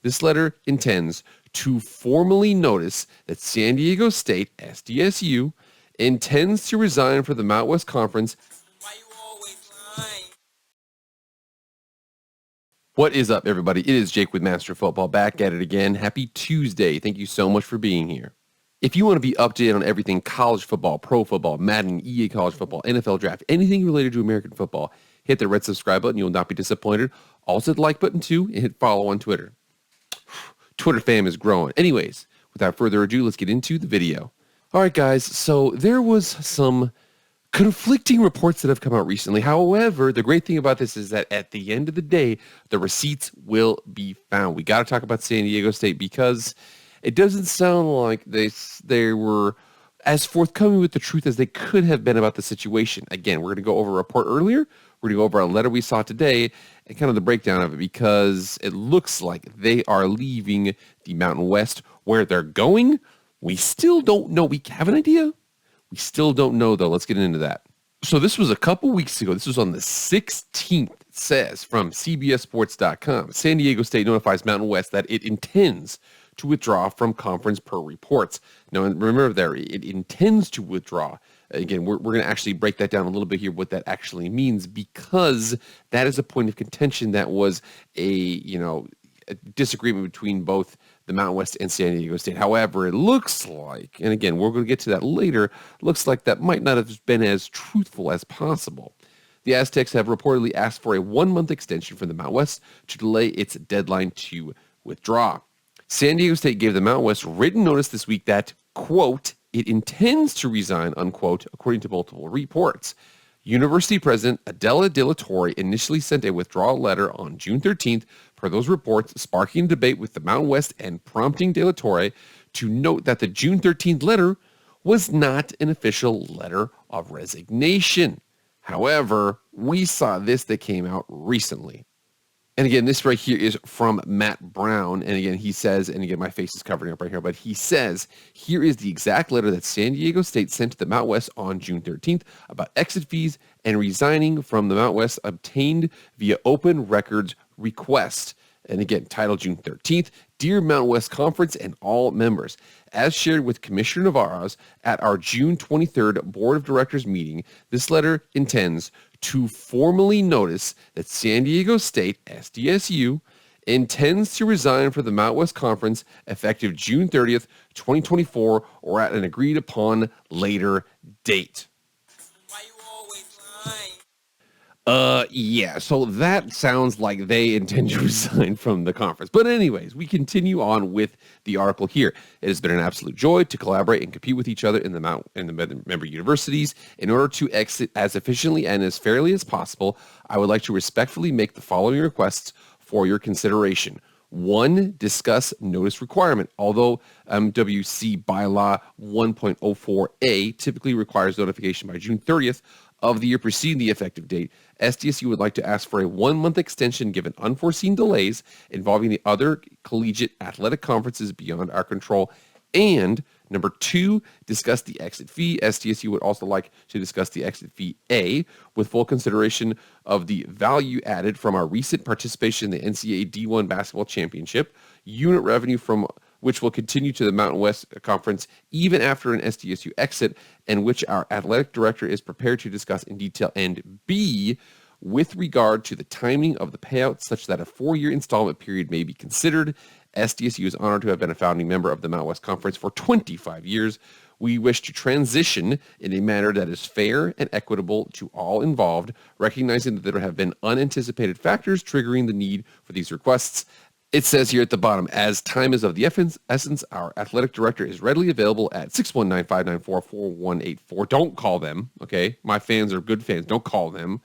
This letter intends to formally notice that San Diego State, SDSU, intends to resign from the Mountain West Conference. Why you always lying? What is up, everybody? It is Jake with Master Football, back at it again. Happy Tuesday. Thank you so much for being here. If you want to be updated on everything college football, pro football, Madden, EA college football, NFL draft, anything related to American football, hit the red subscribe button. You will not be disappointed. Also hit the like button too, and hit follow on Twitter. Twitter fam is growing. Anyways, without further ado, let's get into the video. All right, guys. So there was some conflicting reports that have come out recently. However, the great thing about this is that at the end of the day, the receipts will be found. We got to talk about San Diego State because it doesn't sound like they were as forthcoming with the truth as they could have been about the situation. Again, we're going to go over a report earlier. We're going to go over a letter we saw today and kind of the breakdown of it because it looks like they are leaving the Mountain West. Where they're going, we still don't know. We have an idea. We still don't know, though. Let's get into that. So this was a couple weeks ago. This was on the 16th. It says from CBSSports.com, San Diego State notifies Mountain West that it intends to withdraw from conference per reports. Now, remember there, it intends to withdraw. Again, we're going to actually break that down a little bit here, what that actually means, because that is a point of contention that was a disagreement between both the Mountain West and San Diego State. However, it looks like, and again, we're going to get to that later, looks like that might not have been as truthful as possible. The Aztecs have reportedly asked for a 1-month extension from the Mountain West to delay its deadline to withdraw. San Diego State gave the Mountain West written notice this week that, quote, it intends to resign, unquote, according to multiple reports. University President Adela De La Torre initially sent a withdrawal letter on June 13th, per those reports, sparking a debate with the Mountain West and prompting De La Torre to note that the June 13th letter was not an official letter of resignation. However, we saw this that came out recently. And again, this right here is from Matt Brown. And again, he says, and again, my face is covering up right here, but he says, here is the exact letter that San Diego State sent to the Mountain West on June 13th about exit fees and resigning from the Mountain West obtained via open records request. And again, titled June 13th, Dear Mountain West Conference and all members, as shared with Commissioner Navarro's at our June 23rd Board of Directors meeting, this letter intends to formally notice that San Diego State, SDSU, intends to resign from the Mountain West Conference effective June 30th, 2024, or at an agreed upon later date. Why you always lying? Yeah, so that sounds like they intend to resign from the conference. But anyways, we continue on with the article here. It has been an absolute joy to collaborate and compete with each other in the member universities. In order to exit as efficiently and as fairly as possible, I would like to respectfully make the following requests for your consideration. 1, discuss notice requirement. Although MWC bylaw 1.04a typically requires notification by June 30th of the year preceding the effective date, SDSU would like to ask for a 1-month extension given unforeseen delays involving the other collegiate athletic conferences beyond our control. And number 2, discuss the exit fee. SDSU would also like to discuss the exit fee A with full consideration of the value added from our recent participation in the NCAA D1 basketball championship, unit revenue from which will continue to the Mountain West Conference even after an SDSU exit, and which our athletic director is prepared to discuss in detail, and B, with regard to the timing of the payout such that a 4-year installment period may be considered. SDSU is honored to have been a founding member of the Mountain West Conference for 25 years. We wish to transition in a manner that is fair and equitable to all involved, recognizing that there have been unanticipated factors triggering the need for these requests. It says here at the bottom, as time is of the essence, our athletic director is readily available at 619-594-4184. Don't call them, okay? My fans are good fans. Don't call them.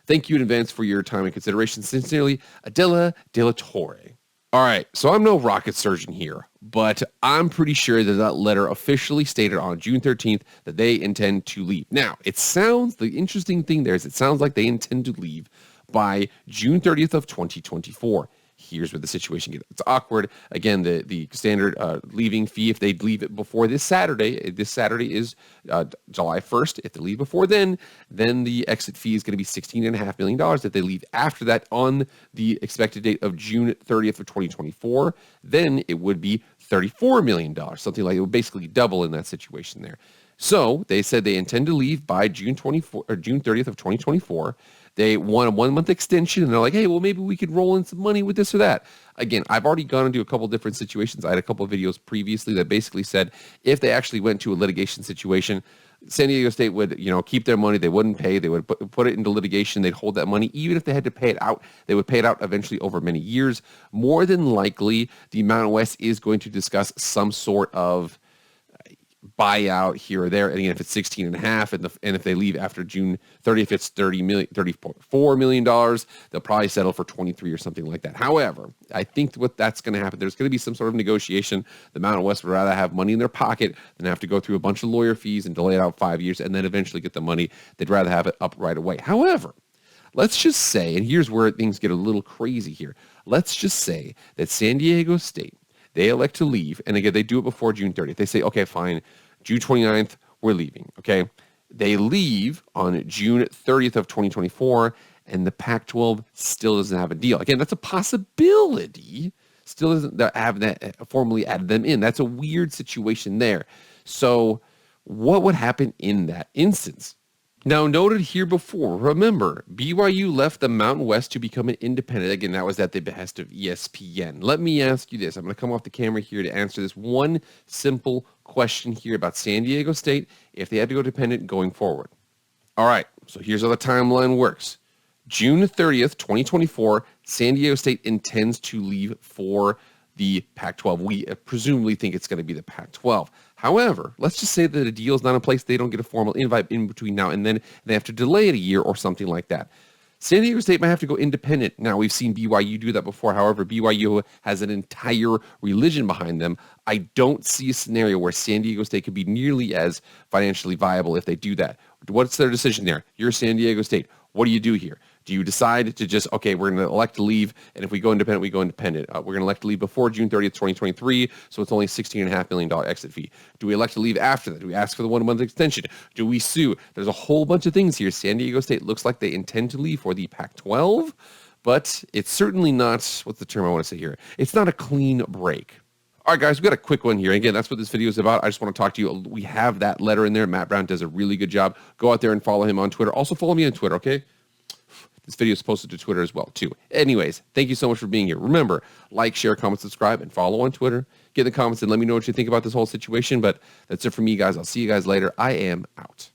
Thank you in advance for your time and consideration. Sincerely, Adela De La Torre. All right, so I'm no rocket surgeon here, but I'm pretty sure that that letter officially stated on June 13th that they intend to leave. Now, the interesting thing there is it sounds like they intend to leave by June 30th of 2024. here's where the situation gets awkward. Again, the standard leaving fee, if they leave it before this Saturday is July 1st. If they leave before then the exit fee is going to be $16.5 million. If they leave after that on the expected date of June 30th of 2024, then it would be $34 million, something like it would basically double in that situation there. So they said they intend to leave by June 30th of 2024. They want a 1-month extension, and they're like, hey, well, maybe we could roll in some money with this or that. Again, I've already gone into a couple different situations. I had a couple of videos previously that basically said if they actually went to a litigation situation, San Diego State would, keep their money. They wouldn't pay. They would put it into litigation. They'd hold that money. Even if they had to pay it out, they would pay it out eventually over many years. More than likely, the Mountain West is going to discuss some sort of buyout here or there. And again, if it's 16.5 and if they leave after June 30th, it's $34 million, they'll probably settle for 23 or something like that. However, I think what that's going to happen, there's going to be some sort of negotiation. The Mountain West would rather have money in their pocket than have to go through a bunch of lawyer fees and delay it out 5 years and then eventually get the money. They'd rather have it up right away. However, let's just say, and here's where things get a little crazy here. Let's just say that San Diego State, they elect to leave, and again, they do it before June 30th. They say, okay, fine, June 29th, we're leaving, okay? They leave on June 30th of 2024, and the Pac-12 still doesn't have a deal. Again, that's a possibility. Still doesn't have that formally added them in. That's a weird situation there. So what would happen in that instance? Now, noted here before, remember, BYU left the Mountain West to become an independent. Again, that was at the behest of ESPN. Let me ask you this. I'm going to come off the camera here to answer this one simple question here about San Diego State if they had to go independent going forward. All right, so here's how the timeline works. June 30th, 2024, San Diego State intends to leave for the Pac-12. We presumably think it's going to be the Pac-12. However, let's just say that a deal is not in place. They don't get a formal invite in between now and then. They have to delay it a year or something like that. San Diego State might have to go independent. Now, we've seen BYU do that before. However, BYU has an entire religion behind them. I don't see a scenario where San Diego State could be nearly as financially viable if they do that. What's their decision there? You're San Diego State. What do you do here? Do you decide to just, okay, we're going to elect to leave, and if we go independent, we go independent. We're going to elect to leave before June 30th, 2023, so it's only $16.5 million exit fee. Do we elect to leave after that? Do we ask for the 1-month extension? Do we sue? There's a whole bunch of things here. San Diego State looks like they intend to leave for the Pac-12, but it's certainly not, what's the term I want to say here? It's not a clean break. All right, guys, we got a quick one here. Again, that's what this video is about. I just want to talk to you. We have that letter in there. Matt Brown does a really good job. Go out there and follow him on Twitter. Also follow me on Twitter, okay? This video is posted to Twitter as well, too. Anyways, thank you so much for being here. Remember, like, share, comment, subscribe, and follow on Twitter. Get in the comments and let me know what you think about this whole situation. But that's it for me, guys. I'll see you guys later. I am out.